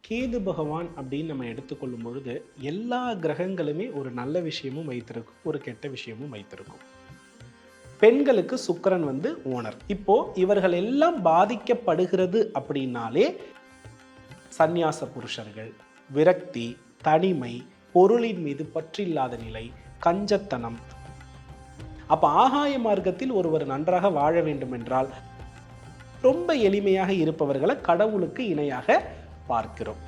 கேது பகவான் அப்படின்னு நம்ம எடுத்துக்கொள்ளும் பொழுது எல்லா கிரகங்களுமே ஒரு நல்ல விஷயமும் வைத்திருக்கும், ஒரு கெட்ட விஷயமும் வைத்திருக்கும். பெண்களுக்கு சுக்கிரன் வந்து ஓனர். இப்போ இவர்கள் எல்லாம் பாதிக்கப்படுகிறது அப்படின்னாலே சந்நியாச புருஷர்கள், விரக்தி, தனிமை, பொருளின் மீது பற்றில்லாத நிலை, கஞ்சத்தனம். அப்ப ஆகாய மார்க்கத்தில் ஒருவர் நன்றாக வாழ வேண்டும் என்றால் ரொம்ப எளிமையாக இருப்பவர்களை கடவுளுக்கு இணையாக பார்க்கிறோம்.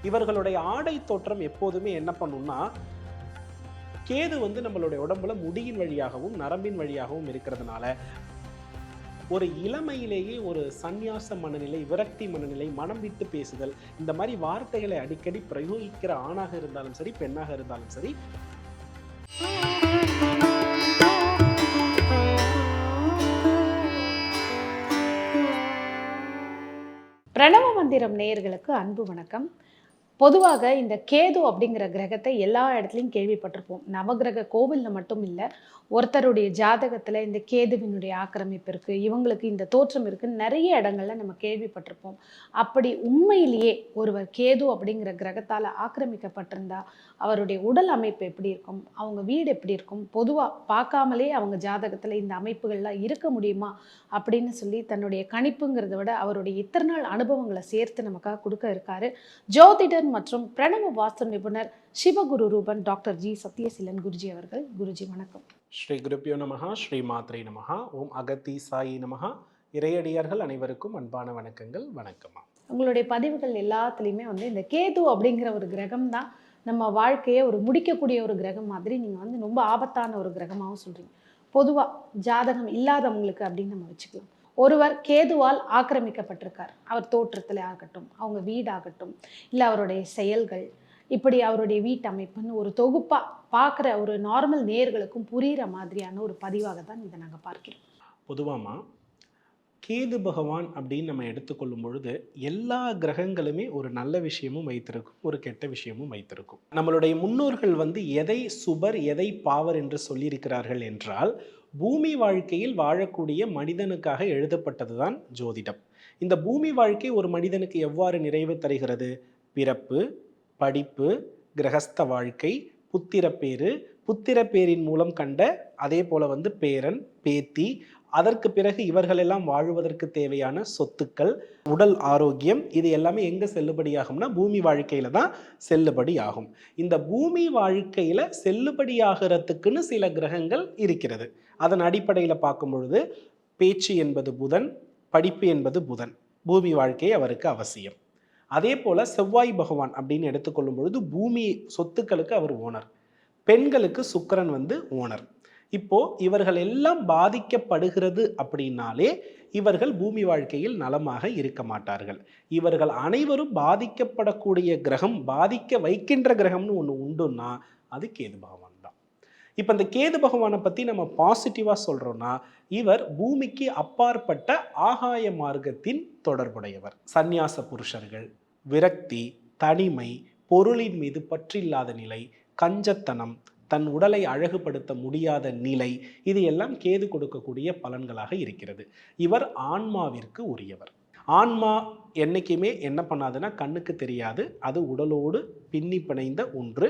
இவர்களுடைய ஆடை தோற்றம் எப்போதுமே என்ன பண்ணும்னா, கேது வந்து நம்மளுடைய உடம்புல முடியின் வழியாகவும் நரம்பின் வழியாகவும் இருக்கிறதுனால ஒரு இளமையிலேயே ஒரு சந்நியாச மனநிலை, விரக்தி மனநிலை, மனம் விட்டு பேசுதல், இந்த மாதிரி வார்த்தைகளை அடிக்கடி பிரயோகிக்கிற ஆணாக இருந்தாலும் சரி, பெண்ணாக இருந்தாலும் சரி, பிரணவ மந்திரம் நேயர்களுக்கு அன்பு வணக்கம். பொதுவாக இந்த கேது அப்படிங்கிற கிரகத்தை எல்லா இடத்துலையும் கேள்விப்பட்டிருப்போம். நவகிரக கோவிலில் மட்டும் இல்லை, ஒருத்தருடைய ஜாதகத்தில் இந்த கேதுவினுடைய ஆக்கிரமிப்பு இருக்குது, இவங்களுக்கு இந்த தோற்றம் இருக்குன்னு நிறைய இடங்கள்ல நம்ம கேள்விப்பட்டிருப்போம். அப்படி உண்மையிலேயே ஒருவர் கேது அப்படிங்கிற கிரகத்தால் ஆக்கிரமிக்கப்பட்டிருந்தா அவருடைய உடல் அமைப்பு எப்படி இருக்கும், அவங்க வீடு எப்படி இருக்கும், பொதுவாக பார்க்காமலே அவங்க ஜாதகத்தில் இந்த அமைப்புகள்லாம் இருக்க முடியுமா அப்படின்னு சொல்லி தன்னுடைய கணிப்புங்கிறத விட அவருடைய இத்தனை நாள் அனுபவங்களை சேர்த்து நமக்காக கொடுக்க இருக்காரு ஜோதிடர் மற்றும் பிரணவ வாஸ்து நிபுணர் சிவகுரு ரூபன் டாக்டர் ஜி சத்யசீலன் குருஜி அவர்கள். குருஜி வணக்கம். ஸ்ரீ குருப்பியோ நமஹா, ஸ்ரீ மாத்ரே நமஹா, ஓம் அகத்தி சாயி நமஹா. இறையடியார்கள் அனைவருக்கும் அன்பான வணக்கங்கள். வணக்கமா. உங்களுடைய பதிவுகள் எல்லாத்துலேயுமே இந்த கேது அப்படிங்கிற ஒரு கிரகம் தான் நம்ம வாழ்க்கையை ஒரு முடிக்கக்கூடிய ஒரு கிரகம் மாதிரி நீங்கள் ரொம்ப ஆபத்தான ஒரு கிரகமாகவும் சொல்கிறீங்க. பொதுவாக ஜாதகம் இல்லாதவங்களுக்கு அப்படின்னு நம்ம வச்சுக்கலாம். ஒருவர் கேதுவால் ஆக்கிரமிக்கப்பட்டிருக்கார். அவர் தோற்றத்தில் ஆகட்டும், அவங்க வீடாகட்டும், இல்லை அவருடைய செயல்கள், இப்படி அவருடைய வீட்டமைப்புன்னு ஒரு தொகுப்பாக பார்க்குற ஒரு நார்மல் நேயர்களுக்கும் புரிகிற மாதிரியான ஒரு பதிவாக தான் இதை நாங்கள் பார்க்கிறோம். பொதுவாமா கேது பகவான் அப்படின்னு நம்ம எடுத்துக்கொள்ளும் பொழுது எல்லா கிரகங்களுமே ஒரு நல்ல விஷயமும் வைத்திருக்கும், ஒரு கெட்ட விஷயமும் வைத்திருக்கும். நம்மளுடைய முன்னோர்கள் வந்து எதை சுபர் எதை பாவர் என்று சொல்லியிருக்கிறார்கள் என்றால், பூமி வாழ்க்கையில் வாழக்கூடிய மனிதனுக்காக எழுதப்பட்டதுதான் ஜோதிடம். இந்த பூமி வாழ்க்கை ஒரு மனிதனுக்கு எவ்வாறு நிறைவு தருகிறது? பிறப்பு, படிப்பு, கிரகஸ்த வாழ்க்கை, புத்திரப்பேறு, புத்திரப்பேரின் மூலம் கண்ட அதே போல பேரன், பேத்தி, அதற்கு பிறகு இவர்களெல்லாம் வாழ்வதற்கு தேவையான சொத்துக்கள், உடல் ஆரோக்கியம், இது எல்லாமே எங்க செல்லுபடியாகும்னா பூமி வாழ்க்கையில தான் செல்லுபடி ஆகும். இந்த பூமி வாழ்க்கையில செல்லுபடியாகிறதுக்குன்னு சில கிரகங்கள் இருக்கிறது. அதன் அடிப்படையில் பார்க்கும் பொழுது பேச்சு என்பது புதன், படிப்பு என்பது புதன், பூமி வாழ்க்கை அவருக்கு அவசியம். அதே போல செவ்வாய் பகவான் அப்படின்னு எடுத்துக்கொள்ளும் பொழுது பூமி சொத்துக்களுக்கு அவர் ஓனர். பெண்களுக்கு சுக்கிரன் ஓனர். இப்போ இவர்கள் எல்லாம் பாதிக்கப்படுகிறது அப்படின்னாலே இவர்கள் பூமி வாழ்க்கையில் நலமாக இருக்க மாட்டார்கள். இவர்கள் அனைவரும் பாதிக்கப்படக்கூடிய கிரகம், பாதிக்க வைக்கின்ற கிரகம்னு ஒன்று உண்டுன்னா அது கேது பகவான் தான். இப்போ இந்த கேது பகவானை பற்றி நம்ம பாசிட்டிவாக சொல்கிறோன்னா, இவர் பூமிக்கு அப்பாற்பட்ட ஆகாய மார்க்கத்தின் தொடர்புடையவர். சந்நியாச புருஷர்கள், விரக்தி, தனிமை, பொருளின் மீது பற்றில்லாத நிலை, கஞ்சத்தனம், தன் உடலை அழகுபடுத்த முடியாத நிலை, இது எல்லாம் கேது கொடுக்கக்கூடிய பலன்களாக இருக்கிறது. இவர் ஆன்மாவிற்கு உரியவர். ஆன்மா என்னைக்குமே என்ன பண்ணாதுன்னா கண்ணுக்கு தெரியாது, அது உடலோடு பின்னி பிணைந்த ஒன்று.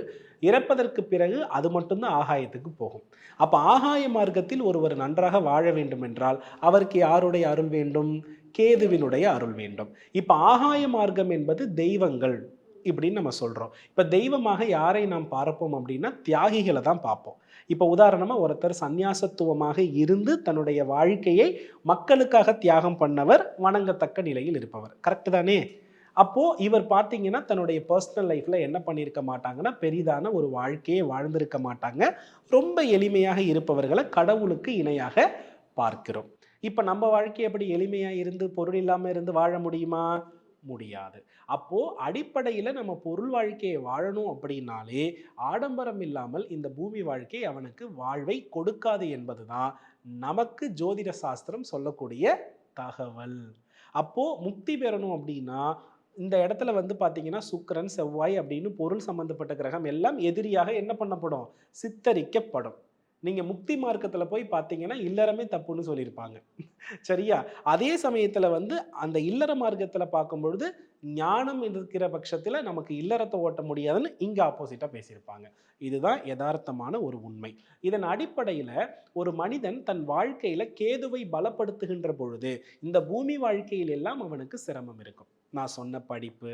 இறப்பதற்கு பிறகு அது மட்டும்தான் ஆகாயத்துக்கு போகும். அப்போ ஆகாய மார்க்கத்தில் ஒருவர் நன்றாக வாழ வேண்டும் என்றால் அவருக்கு யாருடைய அருள் வேண்டும்? கேதுவினுடைய அருள் வேண்டும். இப்போ ஆகாய மார்க்கம் என்பது தெய்வங்கள் இப்படின்னு நம்ம சொல்கிறோம். இப்போ தெய்வமாக யாரை நாம் பார்ப்போம் அப்படின்னா தியாகிகளை தான் பார்ப்போம். இப்போ உதாரணமாக ஒருத்தர் சந்நியாசத்துவமாக இருந்து தன்னுடைய வாழ்க்கையை மக்களுக்காக தியாகம் பண்ணவர், வணங்கத்தக்க நிலையில் இருப்பவர். கரெக்டு தானே? அப்போது இவர் பார்த்தீங்கன்னா தன்னுடைய பர்சனல் லைஃப்பில் என்ன பண்ணியிருக்க மாட்டாங்கன்னா பெரிதான ஒரு வாழ்க்கையை வாழ்ந்திருக்க மாட்டாங்க. ரொம்ப எளிமையாக இருப்பவர்களை கடவுளுக்கு இணையாக பார்க்கிறோம். இப்போ நம்ம வாழ்க்கை எப்படி எளிமையாக இருந்து பொருள் இல்லாமல் இருந்து வாழ முடியுமா? முடியாது. அப்போ அடிப்படையில் நம்ம பொருள் வாழ்க்கையை வாழணும் அப்படின்னாலே ஆடம்பரம் இல்லாமல் இந்த பூமி வாழ்க்கை அவனுக்கு வாழ்வை கொடுக்காது என்பதுதான் நமக்கு ஜோதிட சாஸ்திரம் சொல்லக்கூடிய தகவல். அப்போ முக்தி பெறணும் அப்படின்னா இந்த இடத்துல பார்த்தீங்கன்னா சுக்கிரன், செவ்வாய் அப்படின்னு பொருள் சம்பந்தப்பட்ட கிரகம் எல்லாம் எதிரியாக என்ன பண்ணப்படும்? சித்தரிக்கப்படும். நீங்க முக்தி மார்க்கத்துல போய் பார்த்தீங்கன்னா, இல்லறமே தப்புன்னு சொல்லியிருப்பாங்க. சரியா? அதே சமயத்துல வந்து அந்த இல்லற மார்க்கத்துல பார்க்கும்பொழுது, ஞானம் இருக்கிற பட்சத்துல நமக்கு இல்லறத்த ஓட்ட முடியாதுன்னு இங்க ஆப்போசிட்டா பேசியிருப்பாங்க. இதுதான் எதார்த்தமான ஒரு உண்மை. இதன் அடிப்படையில ஒரு மனிதன் தன் வாழ்க்கையில கேதுவை பலப்படுத்துகின்ற பொழுது, இந்த பூமி வாழ்க்கையில் எல்லாம் அவனுக்கு சிரமம் இருக்கும். நான் சொன்ன படிப்பு,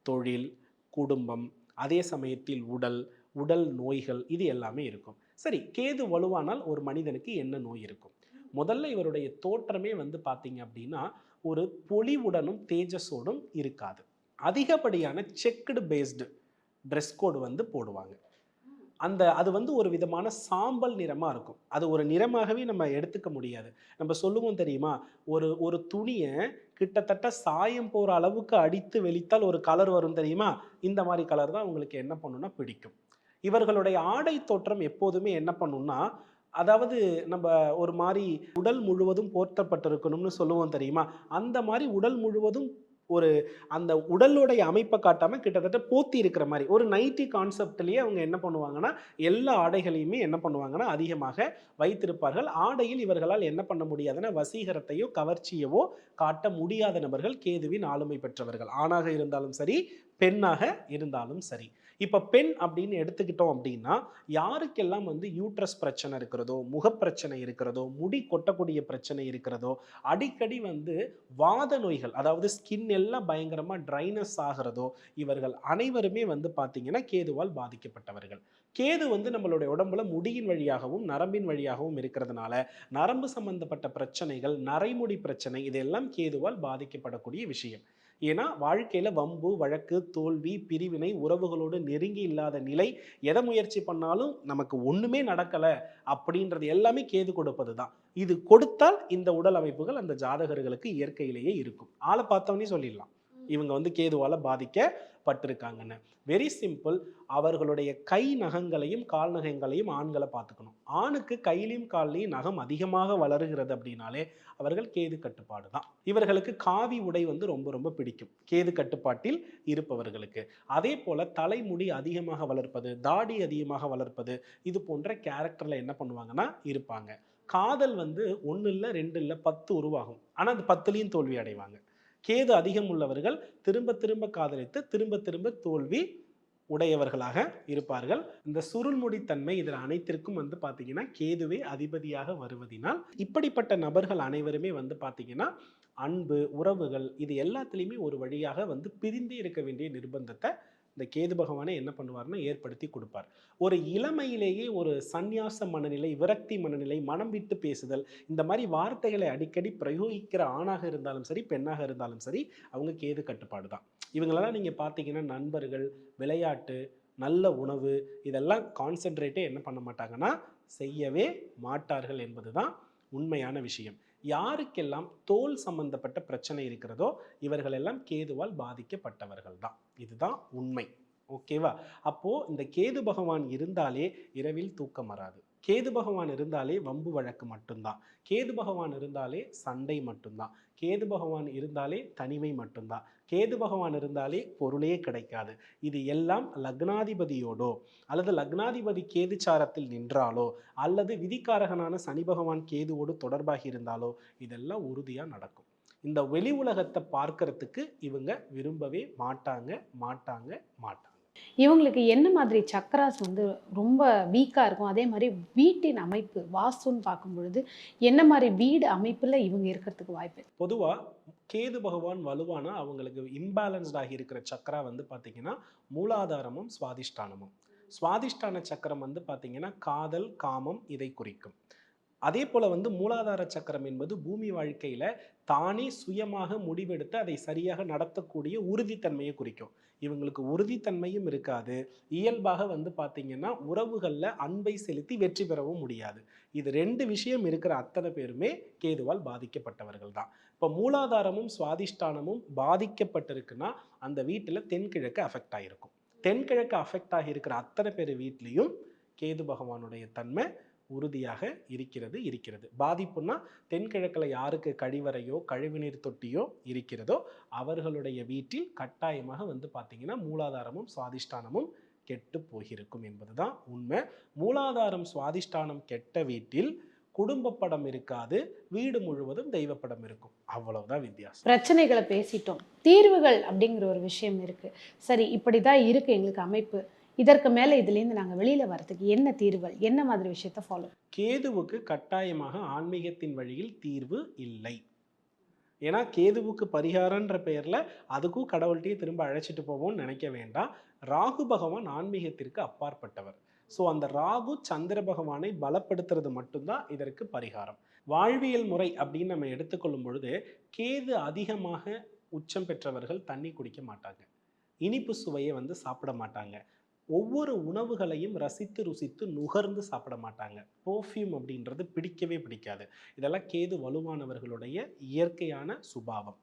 தொழில், குடும்பம், அதே சமயத்தில் உடல், உடல் நோய்கள் இது எல்லாமே இருக்கும். சரி, கேது வலுவானால் ஒரு மனிதனுக்கு என்ன நோய் இருக்கும்? முதல்ல இவருடைய தோற்றமே வந்து பார்த்தீங்க அப்படின்னா, ஒரு பொலிவுடனும், தேஜஸோடும் இருக்காது. அதிகப்படியான செக்குடு பேஸ்டு ட்ரெஸ் கோட் வந்து போடுவாங்க. அது வந்து ஒரு விதமான சாம்பல் நிறமா இருக்கும். அது ஒரு நிறமாகவே நம்ம எடுத்துக்க முடியாது. நம்ம சொல்லுவோம் தெரியுமா? ஒரு ஒரு துணிய கிட்டத்தட்ட சாயம் போற அளவுக்கு அடித்து வெளித்தால் ஒரு கலர் வரும் தெரியுமா? இந்த மாரி கலர் தான் உங்களுக்கு என்ன பண்ணும்னா பிடிக்கும். இவர்களுடைய ஆடை தோற்றம் எப்போதுமே என்ன பண்ணும்னா, அதாவது நம்ப ஒரு மாரி உடல் முழுவதும் போர்த்தப்பட்டிருக்கணும்னு சொல்லுவோம் தெரியுமா? அந்த மாரி உடல் முழுவதும் ஒரு அந்த உடலுடைய அமைப்ப காட்டாம கிட்டத்தட்ட போத்தி இருக்கிற மாரி, ஒரு நைட்டி கான்செப்ட்லயே அவங்க என்ன பண்ணுவாங்கன்னா, எல்லா ஆடைகளையுமே என்ன பண்ணுவாங்கன்னா, அதிகமாக வைத்திருப்பார்கள். ஆடையில் இவர்களால் என்ன பண்ண முடியாதுன்னா, வசீகரத்தையோ, கவர்ச்சியவோ காட்ட முடியாத நபர்கள் கேதுவின் ஆளுமை பெற்றவர்கள். ஆணாக இருந்தாலும் சரி, பெண்ணாக இருந்தாலும் சரி. இப்ப பெண் அப்படின்னு எடுத்துக்கிட்டோம் அப்படின்னா, யாருக்கெல்லாம் வந்து யூட்ரஸ் பிரச்சனை இருக்கிறதோ, முகப்பிரச்சனை இருக்கிறதோ, முடி கொட்டக்கூடிய பிரச்சனை இருக்கிறதோ, அடிக்கடி வந்து வாத நோய்கள், அதாவது ஸ்கின் எல்லாம் பயங்கரமா ட்ரைனஸ் ஆகிறதோ, இவர்கள் அனைவருமே வந்து பார்த்தீங்கன்னா, கேதுவால் பாதிக்கப்பட்டவர்கள். கேது வந்து நம்மளுடைய உடம்புல முடியின் வழியாகவும், நரம்பின் வழியாகவும் இருக்கிறதுனால, நரம்பு சம்பந்தப்பட்ட பிரச்சனைகள், நரைமுடி பிரச்சனை இதெல்லாம் கேதுவால் பாதிக்கப்படக்கூடிய விஷயம். ஏன்னா, வாழ்க்கையில வம்பு, வழக்கு, தோல்வி, பிரிவினை, உறவுகளோடு நெருங்கி இல்லாத நிலை, எத முயற்சி பண்ணாலும் நமக்கு ஒண்ணுமே நடக்கல அப்படின்றது எல்லாமே கேது கொடுப்பது தான். இது கொடுத்தால் இந்த உடல் அமைப்புகள் அந்த ஜாதகர்களுக்கு இயற்கையிலேயே இருக்கும். ஆள பார்த்தோனே சொல்லிடலாம். இவங்க வந்து கேதுவால பாதிக்கப்பட்டிருக்காங்கன்னு. Very simple. அவர்களுடைய கை நகங்களையும், கால் நகங்களையும் ஆண்கள பார்த்துக்கணும். ஆணுக்கு கையிலயும், கால்லயும் நகம் அதிகமாக வளருகிறது அப்படின்னாலே, அவர்கள் கேது கட்டுப்பாடு தான். இவர்களுக்கு காவி உடை வந்து ரொம்ப ரொம்ப பிடிக்கும். கேது கட்டுப்பாட்டில் இருப்பவர்களுக்கு. அதே போல தலைமுடி அதிகமாக வளர்ப்பது, தாடி அதிகமாக வளர்ப்பது, இது போன்ற கேரக்டர்ல என்ன பண்ணுவாங்கன்னா இருப்பாங்க. காதல் வந்து 1 இல்ல, 2 இல்ல 10 உருவாகும். ஆனா அந்த 10லயும் தோல்வி அடைவாங்க. கேது அதிகம் உள்ளவர்கள் திரும்ப திரும்ப காதலித்து, திரும்ப திரும்ப தோல்வி உடையவர்களாக இருப்பார்கள். இந்த சுருள்முடித்தன்மை இதில் அனைத்திற்கும் வந்து பார்த்தீங்கன்னா, கேதுவே அதிபதியாக வருவதினால், இப்படிப்பட்ட நபர்கள் அனைவருமே வந்து பார்த்தீங்கன்னா, அன்பு, உறவுகள் இது எல்லாத்திலயுமே ஒரு வழியாக வந்து பிரிந்தே இருக்க வேண்டிய நிர்பந்தத்த இந்த கேது பகவானே என்ன பண்ணுவார்ன்னா, ஏற்படுத்தி குடுப்பார். ஒரு இளமையிலேயே ஒரு சந்நியாச மனநிலை, விரக்தி மனநிலை, மனம் விட்டு பேசுதல், இந்த மாரி வார்த்தைகளை அடிக்கடி பிரயோகிக்கிற ஆணாக இருந்தாலும் சரி, பெண்ணாக இருந்தாலும் சரி, அவங்க கேது கட்டுப்பாடு தான். இவங்களெல்லாம் நீங்க பார்த்தீங்கன்னா, நண்பர்கள், விளையாட்டு, நல்ல உணவு இதெல்லாம் கான்சென்ட்ரேட்டே என்ன பண்ண மாட்டாங்கன்னா, செய்யவே மாட்டார்கள் என்பதுதான் உண்மையான விஷயம். யாருக்கெல்லாம் தோல் சம்பந்தப்பட்ட பிரச்சனை இருக்கிறதோ, இவர்கள் எல்லாம் கேதுவால் பாதிக்கப்பட்டவர்கள் தான். இதுதான் உண்மை. ஓகேவா? அப்போ இந்த கேது பகவான் இருந்தாலே இரவில் தூக்கம் வராது. கேது பகவான் இருந்தாலே வம்பு வழக்கு மட்டும்தான். கேது பகவான் இருந்தாலே சண்டை மட்டும்தான். கேது பகவான் இருந்தாலே தனிமை மட்டும்தான். கேது பகவான் இருந்தாலே பொருளே கிடைக்காது. இது எல்லாம் லக்னாதிபதியோடோ அல்லது லக்னாதிபதி கேது சாரத்தில் நின்றாலோ அல்லது விதிக்காரகனான சனி பகவான் கேதுவோடு தொடர்பாகி இருந்தாலோ இதெல்லாம் உறுதியா நடக்கும். இந்த வெளி உலகத்தை பார்க்கறதுக்கு இவங்க விரும்பவே மாட்டாங்க, மாட்டாங்க, மாட்டாங்க. இவங்களுக்கு என்ன மாதிரி சக்ராஸ் வந்து ரொம்ப வீக்கா இருக்கும்? அதே மாரி வீட்டின் அமைப்பு, வாஸ்துன்னு பார்க்கும் பொழுது, என்ன மாரி வீடு அமைப்புல இவங்க இருக்கிறதுக்கு வாய்ப்பு இருக்கு? பொதுவா கேது பகவான் வலுவானா அவங்களுக்கு இம்பேலன்ஸ்ட் ஆகி இருக்கிற சக்கரா வந்து பார்த்தீங்கன்னா, மூலாதாரமும், சுவாதிஷ்டானமும். சுவாதிஷ்டான சக்கரம் வந்து பார்த்தீங்கன்னா, காதல், காமம் இதை குறிக்கும். அதே போல வந்து மூலாதார சக்கரம் என்பது பூமி வாழ்க்கையில தானே சுயமாக முடிவெடுத்து அதை சரியாக நடத்தக்கூடிய உறுதித்தன்மையை குறிக்கும். இவங்களுக்கு உறுதித்தன்மையும் இருக்காது. இயல்பாக வந்து பார்த்தீங்கன்னா, உறவுகள்ல அன்பை செலுத்தி வெற்றி பெறவும் முடியாது. இது 2 விஷயம் இருக்கிற அத்தனை பேருமே கேதுவால் பாதிக்கப்பட்டவர்கள் தான். இப்போ மூலாதாரமும் சுவாதிஷ்டானமும் பாதிக்கப்பட்டிருக்குன்னா, அந்த வீட்டில் தென்கிழக்கு அஃபெக்ட் ஆகிருக்கும். தென்கிழக்கு அஃபெக்ட் ஆகியிருக்கிற அத்தனை பேர் வீட்லேயும் கேது பகவானுடைய தன்மை உறுதியாக இருக்கிறது. பாதிப்புன்னா தென்கிழக்கில் யாருக்கு கழிவறையோ கழிவுநீர் தொட்டியோ இருக்கிறதோ அவர்களுடைய வீட்டில் கட்டாயமாக வந்து பார்த்தீங்கன்னா மூலாதாரமும் சுவாதிஷ்டானமும் கெட்டு போயிருக்கும் என்பதுதான் உண்மை. மூலாதாரம் சுவாதிஷ்டானம் கெட்ட வீட்டில் குடும்ப படம் இருக்காது, வீடு முழுவதும் தெய்வ படம் இருக்கும். அவ்வளவுதான் வித்தியாசம். பிரச்சனைகளை பேசிட்டோம், தீர்வுகள் அப்படிங்கிற ஒரு விஷயம் இருக்கு. சரி, இப்படிதான் இருக்கு எங்களுக்கு அமைப்பு, இதற்கு மேல இதுலேருந்து நாங்க வெளியில வரதுக்கு என்ன தீர்வுகள், என்ன மாதிரி விஷயத்த ஃபாலோ? கேதுவுக்கு கட்டாயமாக ஆன்மீகத்தின் வழியில் தீர்வு இல்லை. ஏன்னா கேதுவுக்கு பரிகாரன்ற பெயர்ல அதுக்கும் கடவுள்கிட்டயே திரும்ப அழைச்சிட்டு போவோம்னு நினைக்க வேண்டாம். ராகு பகவான் ஆன்மீகத்திற்கு அப்பாற்பட்டவர். ஸோ அந்த ராகு சந்திர பகவானை பலப்படுத்துறது மட்டும்தான் இதற்கு பரிகாரம். வாழ்வியல் முறை அப்படின்னு நம்ம எடுத்துக்கொள்ளும் பொழுது, கேது அதிகமாக உச்சம் பெற்றவர்கள் தண்ணி குடிக்க மாட்டாங்க, இனிப்பு சுவையை சாப்பிட மாட்டாங்க, ஒவ்வொரு உணவுகளையும் ரசித்து ருசித்து நுகர்ந்து சாப்பிட மாட்டாங்க, பெர்ஃப்யூம் அப்படின்றது பிடிக்கவே பிடிக்காது. இதெல்லாம் கேது வலுவானவர்களுடைய இயற்கையான சுபாவம்.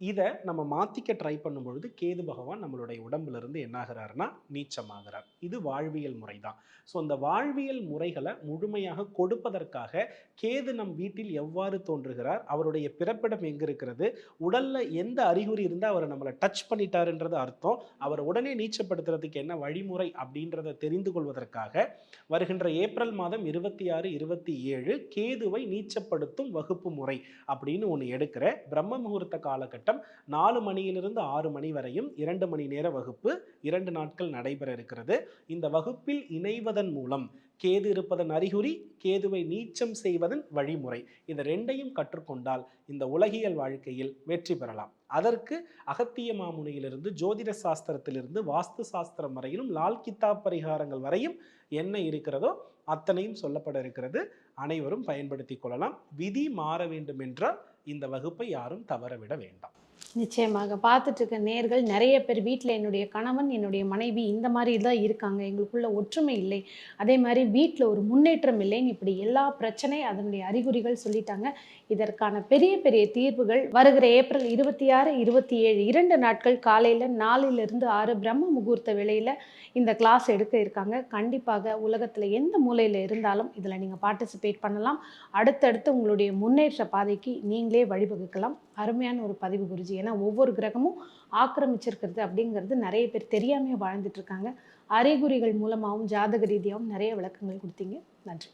இதை நம்ம மாற்றிக்க ட்ரை பண்ணும்பொழுது கேது பகவான் நம்மளுடைய உடம்புல இருந்து என்ன ஆகிறாருன்னா நீச்சமாகிறார். இது வாழ்வியல் முறை தான். ஸோ அந்த வாழ்வியல் முறைகளை முழுமையாக கொடுப்பதற்காக கேது நம் வீட்டில் எவ்வாறு தோன்றுகிறார், அவருடைய பிறப்பிடம் எங்கே இருக்கிறது, உடலில் எந்த அறிகுறி இருந்தால் அவரை நம்மளை டச் பண்ணிட்டாருன்றது அர்த்தம், அவரை உடனே நீச்சப்படுத்துறதுக்கு என்ன வழிமுறை அப்படின்றத தெரிந்து கொள்வதற்காக வருகின்ற ஏப்ரல் மாதம் 26, 27 கேதுவை நீச்சப்படுத்தும் வகுப்பு முறை அப்படின்னு ஒன்று எடுக்கிற. பிரம்ம முகூர்த்த காலகட்டம் 4 மணியிலிருந்து 6 மணி வரையும் 2 மணி நேர வகுப்பு 2 நாட்கள் நடைபெற இருக்கிறது. இந்த வகுப்பில் இணைவதன் மூலம் கேது இருப்பதன் அறிகுறி, கேதுவை நீச்சம் செய்வதன் வழிமுறை, இந்த ரெண்டையும் கற்றுக்கொண்டால் இந்த உலகியல் வாழ்க்கையில் வெற்றி பெறலாம். அதற்கு அகத்திய மாமுனியிலிருந்து ஜோதிட சாஸ்திரத்திலிருந்து வாஸ்து சாஸ்திரம் வரையிலும் லால் கித்தாப் பரிகாரங்கள் வரையும் என்ன இருக்கிறதோ அத்தனையும் சொல்லப்பட இருக்கிறது. அனைவரும் பயன்படுத்தி கொள்ளலாம். விதி மாற வேண்டும் என்றால் இந்த வகுப்பை யாரும் தவறவிட வேண்டாம். நிச்சயமாக பார்த்துட்டு இருக்க நேர்கள் நிறைய பேர் வீட்டில் என்னுடைய கணவன் என்னுடைய மனைவி இந்த மாதிரி தான் இருக்காங்க, எங்களுக்குள்ள ஒற்றுமை இல்லை, அதே மாதிரி வீட்டில் ஒரு முன்னேற்றம் இல்லைன்னு இப்படி எல்லா பிரச்சனை அதனுடைய அறிகுறிகள் சொல்லிட்டாங்க. இதற்கான பெரிய பெரிய தீர்வுகள் வருகிற ஏப்ரல் 26, 27 2 நாட்கள் காலையில் 4லிருந்து 6 பிரம்ம முகூர்த்த வேளையில் இந்த கிளாஸ் எடுக்க இருக்காங்க. கண்டிப்பாக உலகத்தில் எந்த மூலையில் இருந்தாலும் இதில் நீங்கள் பார்ட்டிசிபேட் பண்ணலாம். அடுத்தடுத்து உங்களுடைய முன்னேற்ற பாதைக்கு நீங்களே வழிவகுக்கலாம். அருமையான ஒரு பதிவு குருஜி. ஏன்னா ஒவ்வொரு கிரகமும் ஆக்கிரமிச்சிருக்கிறது அப்படிங்கிறது நிறைய பேர் தெரியாமையே வாழ்ந்துட்டு இருக்காங்க. அறிகுறிகள் மூலமாகவும் ஜாதக ரீதியாகவும் நிறைய விளக்கங்கள் கொடுத்தீங்க. நன்றி.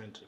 நன்றி.